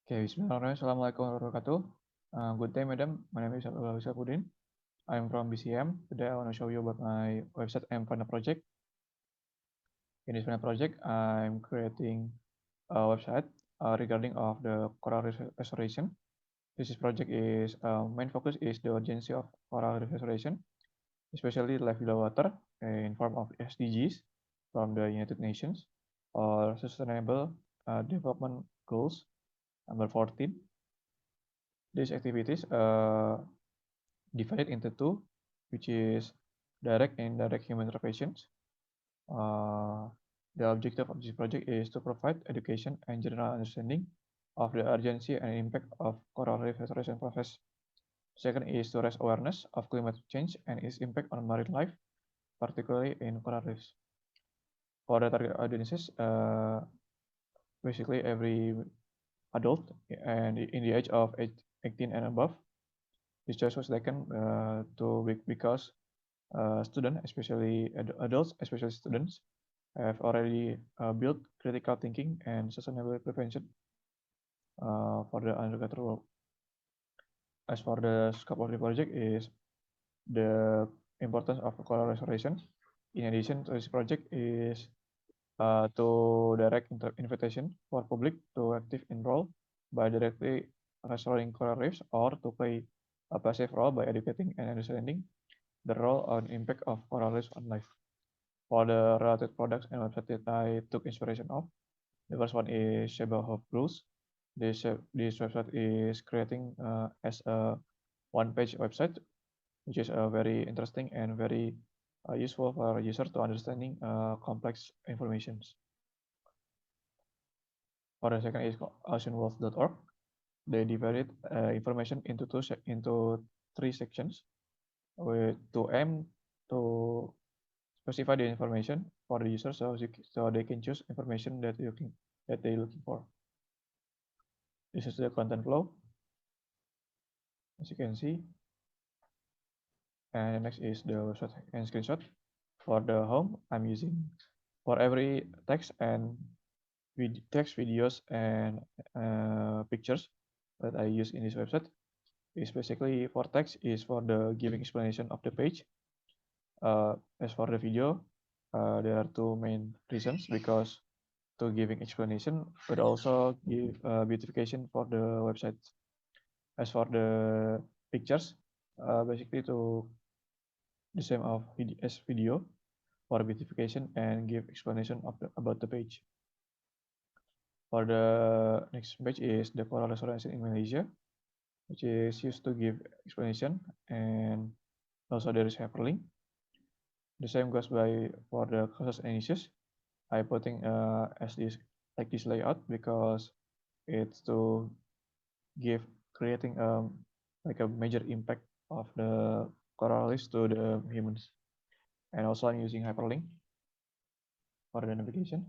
Okay, bismillahirrahmanirrahim. Assalamualaikum warahmatullahi wabarakatuh. Good day, madam. My name is Abdullah Syafudin. I'm from BCM. Today, I want to show you about my website and Fana project. In this Fana project, I'm creating a website regarding of the coral reef restoration. This project is main focus is the urgency of coral reef restoration, especially life below water in form of SDGs from the United Nations or Sustainable Development Goals number 14. These activities divided into two, which is direct and indirect human interventions. The objective of this project is to provide education and general understanding of the urgency and impact of coral reef restoration process. Second is to raise awareness of climate change and its impact on marine life, particularly in coral reefs. For the target audiences, basically every adult and in the age of 18 and above. This choice was taken because students, especially adults, especially students, have already built critical thinking and sustainable prevention for the undergraduate work. As for the scope of the project is the importance of coral restoration. In addition to this project is to direct invitation for public to active enroll by directly restoring coral reefs or to play a passive role by educating and understanding the role and impact of coral reefs on life. For the related products and website that I took inspiration of, the first one is Sheba Hope Rules. This website is creating as a one-page website, which is very interesting and very useful for user to understanding complex informations. For the second is oceanwolf.org. They divided information into three sections to aim to specify the information for the user so they can choose information that they're looking for. This is the content flow, as you can see. And next is the website and screenshot. For the home, I'm using for every text and videos and pictures that I use in this website. Is basically for text is for the giving explanation of the page. As for the video, there are two main reasons because to giving explanation, but also give beautification for the website. As for the pictures, basically to the same of as video for beautification and give explanation of about the page. For the next page is the coral restoration in Malaysia, which is used to give explanation, and also there is hyperlink. The same goes by for the causes and issues. I putting as this like this layout because it's to give creating like a major impact of the coral reefs to the humans. And also I'm using hyperlink for the navigation.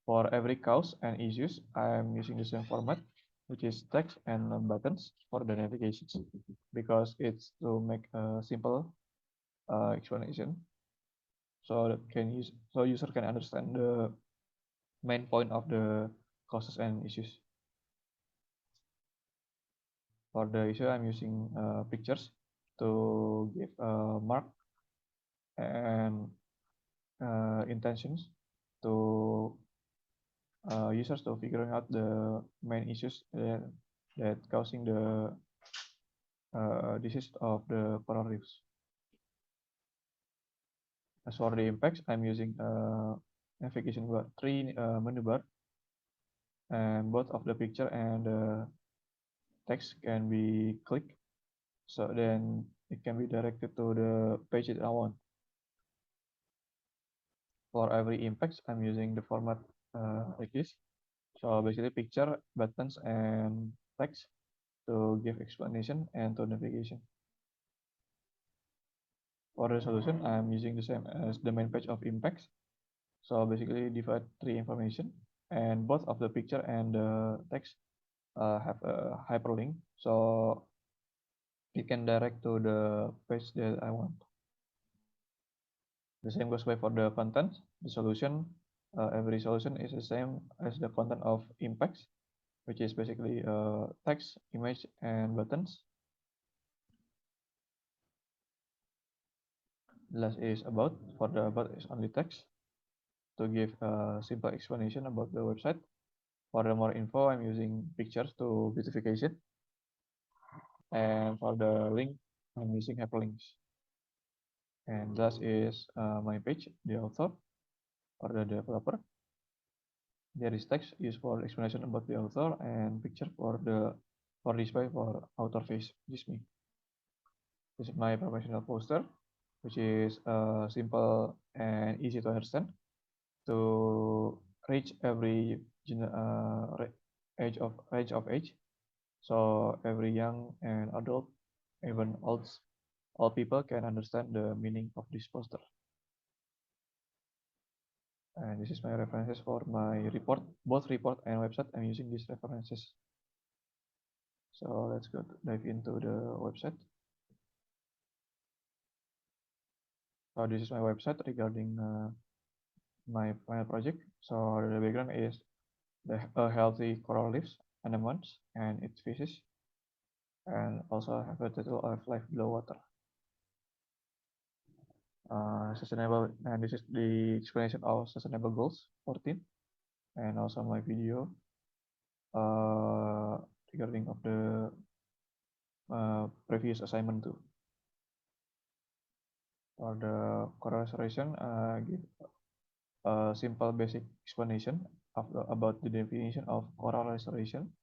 For every cause and issues, I'm using the same format, which is text and buttons for the navigation, because it's to make a simple explanation, so that user can understand the main point of the causes and issues. For the issue, I'm using pictures to give a mark and intentions to users to figuring out the main issues that causing the disease of the coral reefs. As for the impacts, I'm using navigation bar, three menu bar, and both of the picture and the text can be clicked, so then it can be directed to the page that I want. For every impact, I'm using the format like this. So basically picture, buttons, and text to give explanation and to navigation. For the solution, I'm using the same as the main page of impacts. So basically divide three information, and both of the picture and the text have a hyperlink, so it can direct to the page that I want. The same goes by for the content. The solution, every solution is the same as the content of impacts. which is basically text, image, and buttons. Last is about. For the about is only text to give a simple explanation about the website. For the more info, I'm using pictures to beautification. And for the link, I'm using hyperlinks. And last is my page, the author or the developer. There is text used for explanation about the author and picture for display for author face, which is me. This is my professional poster, which is simple and easy to understand to reach every age. So every young and adult, even all people can understand the meaning of this poster. And this is my references for my report, both report and website. I'm using these references. So let's go dive into the website. So this is my website regarding my final project. So the background is a healthy coral reefs, anemones, and its fishes, and also have a title of Life Below Water. Sustainable, and this is the explanation of Sustainable Goals 14, and also my video regarding of the previous assignment too. For the coral restoration, give a simple basic explanation about the definition of coral restoration.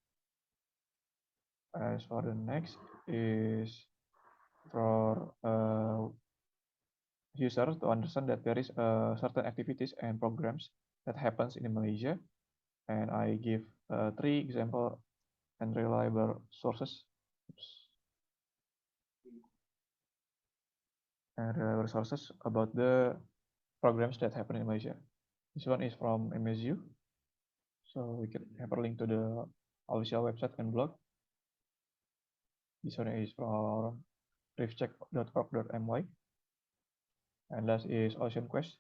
As for the next is for user to understand that there is certain activities and programs that happens in Malaysia, and I give 3 example and reliable sources. And reliable sources about the programs that happen in Malaysia. This one is from MSU, so we can have a link to the official website and blog. This one is from reefcheck.org.my, and last is Ocean Quest.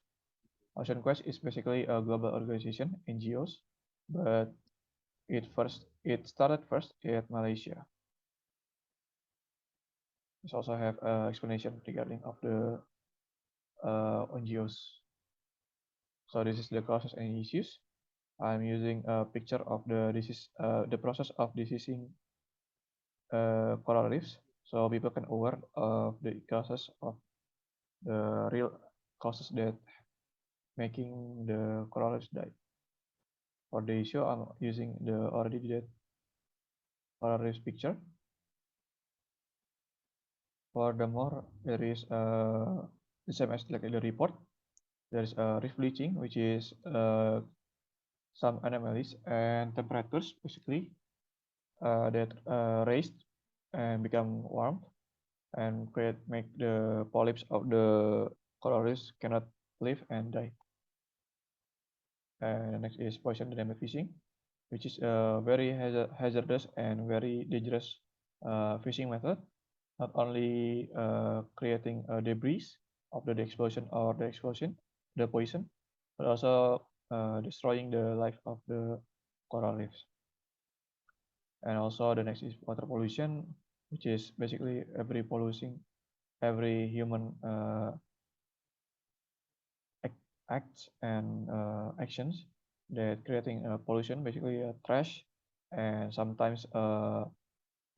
Ocean Quest is basically a global organization, NGOs, but it started first in Malaysia. It also have explanation regarding of the NGOs. So this is the causes and issues. I'm using a picture of the process of diseasing coral reefs, so people can aware of the causes of the real causes that making the coral reefs die. For the issue, I'm using the already dead coral reefs picture. Furthermore, there is the same as like the report. There is a reef bleaching, which is some anomalies and temperatures basically that raised and become warm and make the polyps of the coral reefs cannot live and die. And the next is poison dynamic fishing, which is a very hazardous and very dangerous fishing method. Not only creating debris of the explosion or the poison, but also destroying the life of the coral reefs. And also the next is water pollution, which is basically every human acts and actions that creating pollution, basically trash and sometimes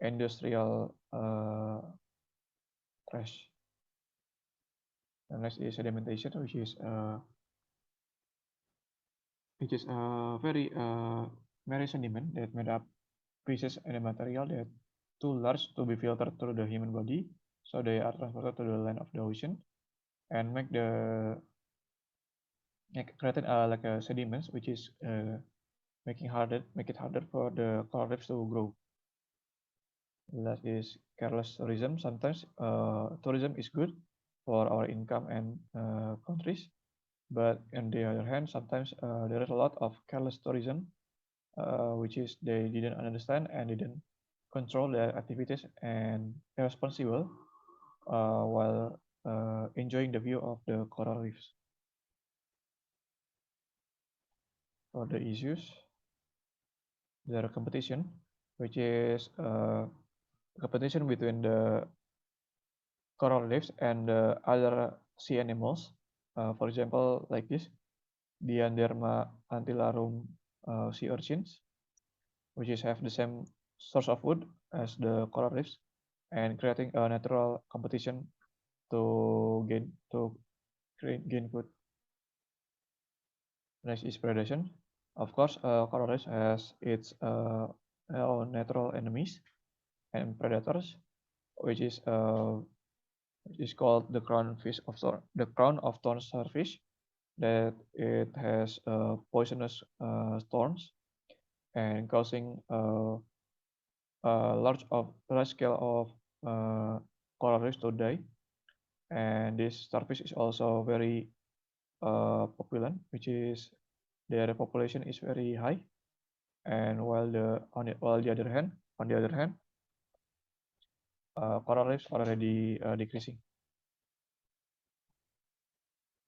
industrial trash. The next is sedimentation, which is very very sediment that made up pieces and material that too large to be filtered through the human body, so they are transported to the land of the ocean and creating like a sediments, which is make it harder for the coral reefs to grow. Last is careless tourism. Sometimes tourism is good for our income and countries, but on the other hand, sometimes there is a lot of careless tourism, which is they didn't understand and didn't control their activities and irresponsible while enjoying the view of the coral reefs. For the issues, their competition, which is competition between the coral reefs and the other sea animals. For example, like this, Dianderma antillarum sea urchins, which is have the same source of food as the coral reefs, and creating a natural competition to gain food. Next is predation. Of course, coral reefs has its own natural enemies and predators, which is called the crown of thorn starfish. That it has poisonous thorns and causing a large scale of coral reefs to die. And this starfish is also very popular, which is their population is very high. And while the other hand, on the other hand, coral reefs are already decreasing.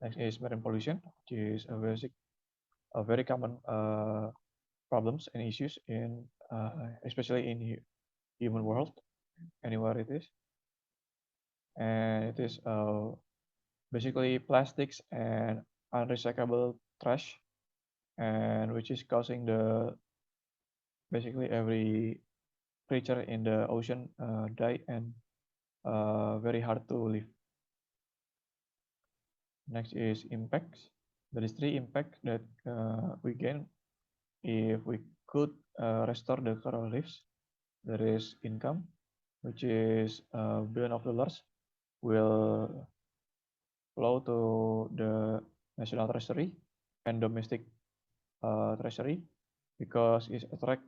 Next is marine pollution, which is a very common problems and issues in especially in human world, anywhere it is. And it is basically plastics and unrecyclable trash, and which is causing the basically every creature in the ocean die and very hard to live. Next is impacts. There is three impacts that we gain if we could restore the coral reefs. There is income, which is billion of dollars will flow to the national treasury and domestic treasury because it attract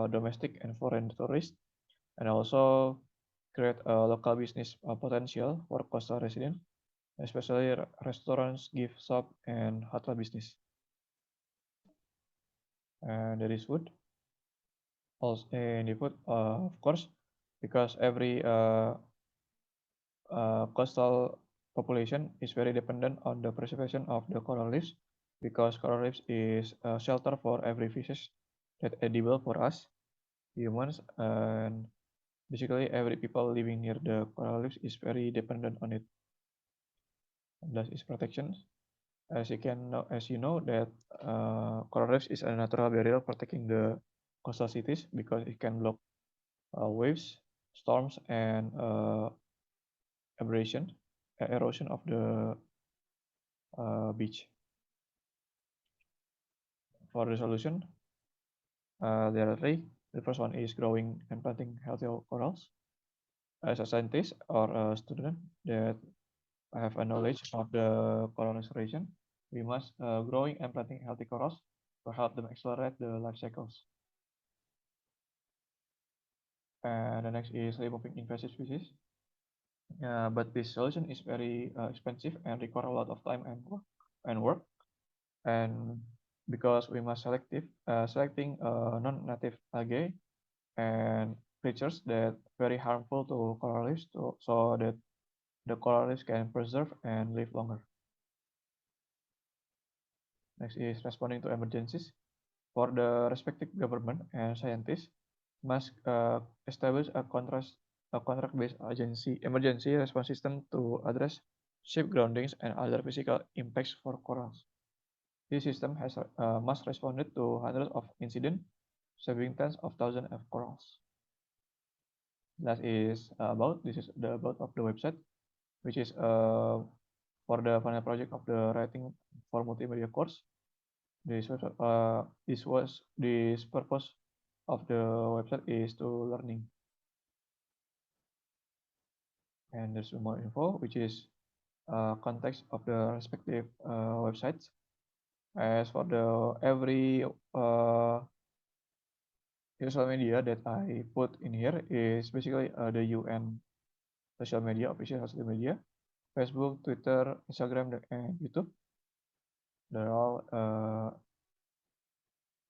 domestic and foreign tourists and also create a local business potential for coastal residents, especially restaurants, gift shop, and hotel business. And there is food. Also, in the food, of course, because every coastal population is very dependent on the preservation of the coral reefs because coral reefs is a shelter for every fishes that edible for us humans, and basically every people living near the coral reefs is very dependent on it. And that is protection. As you know that coral reefs is a natural barrier protecting the coastal cities because it can block waves, storms, and erosion of the beach. For the solution, there are three. The first one is growing and planting healthy corals. As a scientist or a student that have a knowledge of the coral restoration, we must growing and planting healthy corals to help them accelerate the life cycles. And the next is removing invasive species. But this solution is very expensive and require a lot of time and work. And because we must selecting non-native algae and creatures that very harmful to coral reefs so that the coral reefs can preserve and live longer. Next is responding to emergencies. For the respective government and scientists must establish a contract-based emergency response system to address ship groundings and other physical impacts for corals. This system must respond to hundreds of incidents, saving tens of thousands of corals. This is the about of the website, which is for the final project of the writing for multimedia course. This purpose of the website is to learning. And there's more info, which is context of the respective websites. As for the every social media that I put in here is basically the UN social media, official social media, Facebook, Twitter, Instagram, and YouTube. They're all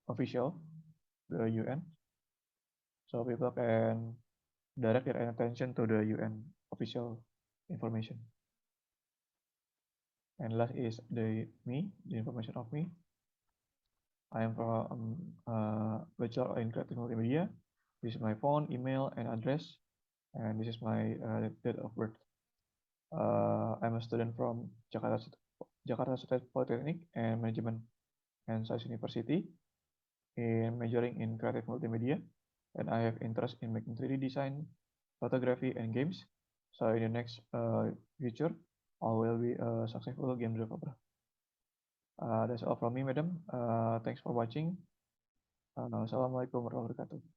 official, the UN. So people can direct their attention to the UN official information. And last is the information of me. I am from Bachelor in Creative Multimedia. This is my phone, email, and address, and this is my date of birth. I'm a student from Jakarta State Polytechnic and Management and Science University, majoring in Creative Multimedia, and I have interest in making 3D design, photography, and games. So in the next future, I will be a successful game developer. That's all from me, madam. Thanks for watching. Assalamualaikum warahmatullahi wabarakatuh.